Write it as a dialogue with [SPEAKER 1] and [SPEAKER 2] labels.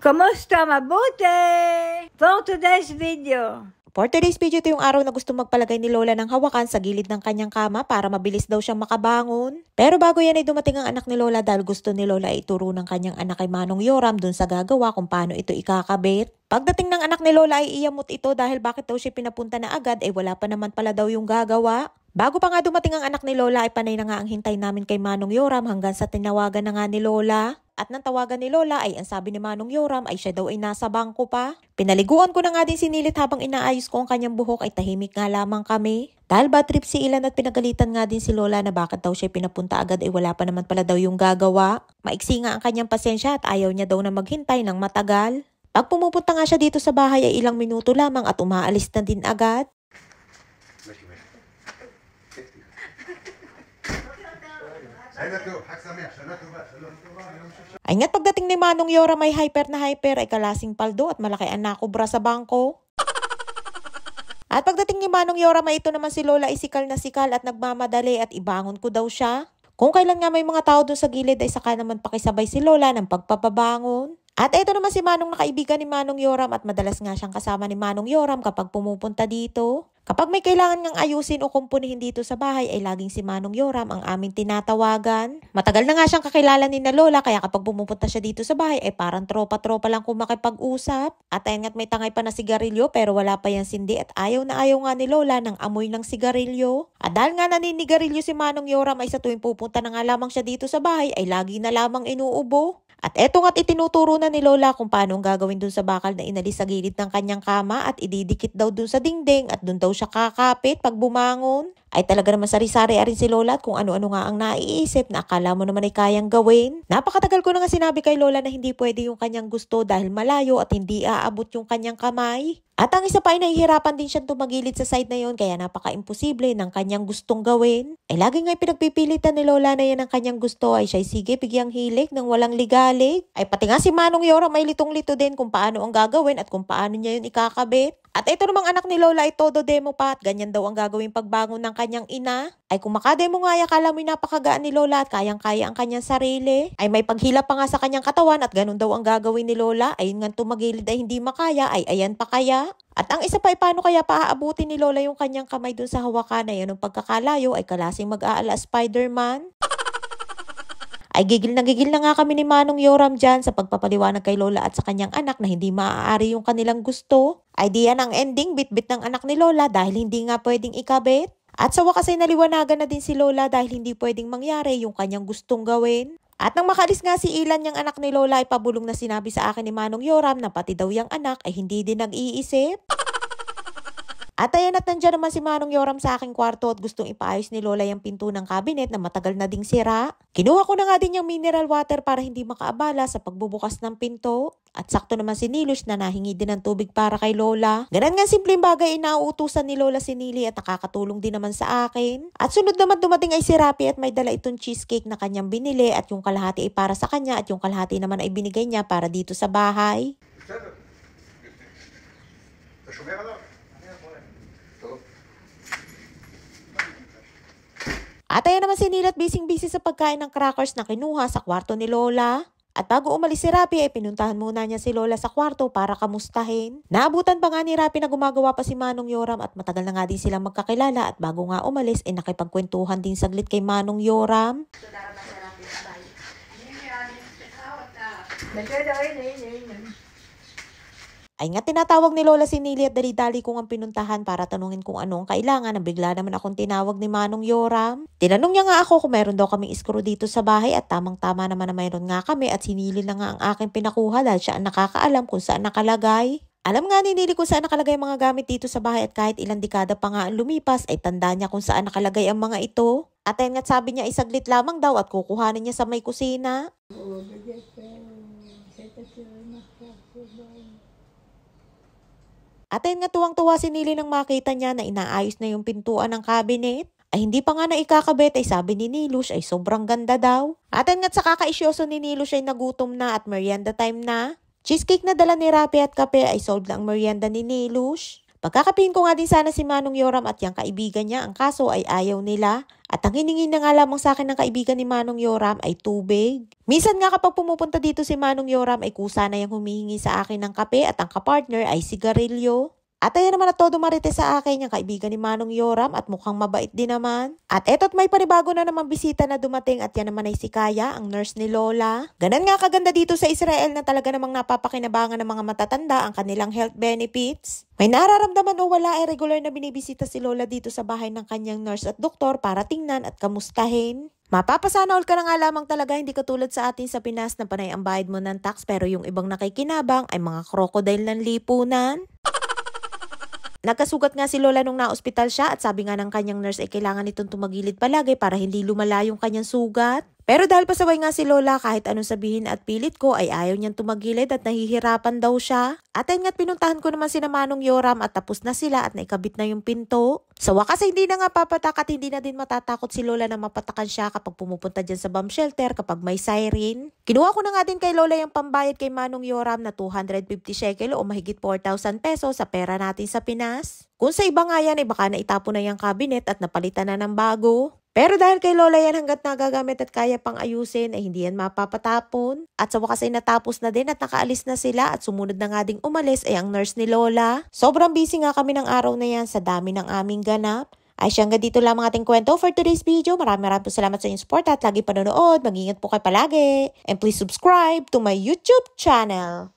[SPEAKER 1] Kamusta? Mabuti! For today's video.
[SPEAKER 2] For today's video, ito yung araw na gusto magpalagay ni Lola ng hawakan sa gilid ng kanyang kama para mabilis daw siyang makabangon. Pero bago yan ay dumating ang anak ni Lola dahil gusto ni Lola ay ituro ng kanyang anak kay Manong Yoram dun sa gagawa kung paano ito ikakabit. Pagdating ng anak ni Lola ay iyamot ito dahil bakit daw siya pinapunta na agad ay wala pa naman pala daw yung gagawa. Bago pa nga dumating ang anak ni Lola ay panay na nga ang hintay namin kay Manong Yoram hanggang sa tinawagan na nga ni Lola. At nang tawagan ni Lola ay ang sabi ni Manong Yoram ay siya daw ay nasa bangko pa. Pinaliguan ko na nga din si Nilit habang inaayos ko ang kanyang buhok ay tahimik nga lamang kami. Dahil bad trip si Ilan at pinagalitan nga din si Lola na bakit daw siya pinapunta agad ay wala pa naman pala daw yung gagawa. Maiksi nga ang kanyang pasensya at ayaw niya daw na maghintay ng matagal. Pag pumupunta nga siya dito sa bahay ay ilang minuto lamang at umaalis na din agad. Ay nga't pagdating ni Manong Yoram may hyper na hyper ay kalasing paldo at malaki ang nakubra sa bangko. At pagdating ni Manong Yoram ay ito naman si Lola isikal na sikal at nagmamadali at ibangon ko daw siya. Kung kailan nga may mga tao doon sa gilid ay saka naman pakisabay si Lola ng pagpapabangon. At ito naman si Manong na kaibigan ni Manong Yoram at madalas nga siyang kasama ni Manong Yoram kapag pumupunta dito. Kapag may kailangan ngang ayusin o kumpunihin dito sa bahay ay laging si Manong Yoram ang aming tinatawagan. Matagal na nga siyang kakilala ni na Lola kaya kapag pumupunta siya dito sa bahay ay parang tropa-tropa lang kung makipag-usap. At ayun nga't may tangay pa na sigarilyo pero wala pa yan sindi at ayaw na ayaw nga ni Lola ng amoy ng sigarilyo. At dahil nga naninigarilyo si Manong Yoram ay sa tuwing pupunta na nga lamang siya dito sa bahay ay lagi na lamang inuubo. At eto nga't itinuturo na ni Lola kung paano gagawin dun sa bakal na inalis sa gilid ng kanyang kama at ididikit daw dun sa dingding at dun daw siya kakapit pag bumangon. Ay talaga naman sari-sari rin si Lola at kung ano-ano nga ang naiisip na akala mo naman ay kayang gawin. Napakatagal ko na nga sinabi kay Lola na hindi pwede yung kanyang gusto dahil malayo at hindi aabot yung kanyang kamay. At ang isa pa ay nahihirapan din siyang tumagilid sa side na yon kaya napaka-imposible ng kanyang gustong gawin. Ay lagi nga pinagpipilitan ni Lola na yan ang kanyang gusto ay siya'y sige bigyang hilig ng walang ligalig. Ay pati nga si Manong Yoram may litong-lito din kung paano ang gagawin at kung paano niya yun ikakabit. At ito namang anak ni Lola ay todo demo pa at ganyan daw ang gagawin pagbangon ng kanyang ina. Ay kung makademo nga ay akala mo'y napakagaan ni Lola at kayang-kaya ang kanyang sarili. Ay may paghila pa nga sa kanyang katawan at ganun daw ang gagawin ni Lola. Ayun nga tumagilid ay hindi makaya ay ayan pa kaya. At ang isa pa ay paano kaya paaabutin ni Lola yung kanyang kamay dun sa hawakan na yun ng pagkakalayo ay kalasing mag-aala Spider-Man. Ay gigil na nga kami ni Manong Yoram dyan sa pagpapaliwanag kay Lola at sa kanyang anak na hindi maaari yung kanilang gusto. Ay diyan ang ending bit-bit ng anak ni Lola dahil hindi nga pwedeng ikabit. At sa wakas ay naliwanagan na din si Lola dahil hindi pwedeng mangyari yung kanyang gustong gawin. At nang makalis nga si Ilan yung anak ni Lola ay pabulong na sinabi sa akin ni Manong Yoram na pati daw yung anak ay hindi din nag-iisip. At ayan at nandiyan naman si Manong Yoram sa aking kwarto at gustong ipaayos ni Lola yung pinto ng cabinet na matagal na ding sira. Kinuha ko na nga din yung mineral water para hindi makaabala sa pagbubukas ng pinto. At sakto naman si Nilush na nahingi din ng tubig para kay Lola. Ganon nga simpleng bagay inauutusan ni Lola si Nili at nakakatulong din naman sa akin. At sunod naman dumating ay si Rapi at may dala itong cheesecake na kanyang binili at yung kalahati ay para sa kanya at yung kalahati naman ay binigay niya para dito sa bahay. At ayan naman si Nilat busy sa pagkain ng crackers na kinuha sa kwarto ni Lola. At bago umalis si Rapi ay pinuntahan muna niya si Lola sa kwarto para kamustahin. Naabutan pa nga ni Rapi na gumagawa pa si Manong Yoram at matagal na nga din silang magkakilala at bago nga umalis ay nakipagkwentuhan din saglit kay Manong Yoram. Ay nga tinatawag ni Lola si Nili at dali-dali kong ang pinuntahan para tanungin kung ano ang kailangan na bigla naman akong tinawag ni Manong Yoram. Tinanong niya nga ako kung meron daw kaming iskro dito sa bahay at tamang-tama naman na mayroon nga kami at si Nili na nga ang aking pinakuha dahil siya ang nakakaalam kung saan nakalagay. Alam nga ni Nili kung saan nakalagay ang mga gamit dito sa bahay at kahit ilang dekada pa nga ang lumipas ay tanda niya kung saan nakalagay ang mga ito. At ayun nga't sabi niya isaglit lamang daw at kukuhanin niya sa may kusina. At ayun nga tuwang-tuwa si Nili nang makita niya na inaayos na yung pintuan ng cabinet. Ay hindi pa nga na ikakabit ay sabi ni Nilush ay sobrang ganda daw. At ayun nga't sa kakaisyoso ni Nilush ay nagutom na at merienda time na. Cheesecake na dala ni Rapi at kape ay solved na ang merienda ni Nilush. Pagkakapihin ko nga din sana si Manong Yoram at yung kaibigan niya, ang kaso ay ayaw nila. At ang hiningi na nga lamang sa akin ng kaibigan ni Manong Yoram ay tubig. Minsan nga kapag pumupunta dito si Manong Yoram ay kusa na yung humihingi sa akin ng kape at ang kapartner ay sigarilyo. At ayan naman na todo marites sa akin yung kaibigan ni Manong Yoram at mukhang mabait din naman. At eto't may panibago na naman bisita na dumating at yan naman ay si Kaya, ang nurse ni Lola. Ganon nga kaganda dito sa Israel na talaga namang napapakinabangan ng mga matatanda ang kanilang health benefits. May nararamdaman o wala ay regular na binibisita si Lola dito sa bahay ng kanyang nurse at doktor para tingnan at kamustahin. Mapapasana all ka na nga lamang talaga, hindi katulad sa atin sa Pinas na panay ang bayad mo ng tax pero yung ibang nakikinabang ay mga crocodile ng lipunan. Nagkasugat nga si Lola nung na-ospital siya at sabi nga ng kanyang nurse ay kailangan itong tumagilid palagi para hindi lumala yung kanyang sugat. Pero dahil pasaway nga si Lola kahit anong sabihin at pilit ko ay ayaw niyang tumagilid at nahihirapan daw siya. At ayun nga't pinuntahan ko naman sina Manong Yoram at tapos na sila at naikabit na yung pinto. Sa wakas ay hindi na nga papatak at hindi na din matatakot si Lola na mapatakan siya kapag pumupunta dyan sa bomb shelter kapag may siren. Kinuha ko na nga din kay Lola yung pambayad kay Manong Yoram na 250 shekel o mahigit 4,000 pesos sa pera natin sa Pinas. Kung sa iba nga yan ay baka naitapon na yung cabinet at napalitan na ng bago. Pero dahil kay Lola yan hanggat nagagamit at kaya pang ayusin ay hindi yan mapapatapon. At sa wakas ay natapos na din at nakaalis na sila at sumunod na nga ding umalis ay ang nurse ni Lola. Sobrang busy nga kami ng araw na yan sa dami ng aming ganap. Ay siyang dito lamang ating kwento for today's video. Maraming po salamat sa inyong support at lagi panonood. Mag-ingat po kayo palagi. And please subscribe to my YouTube channel.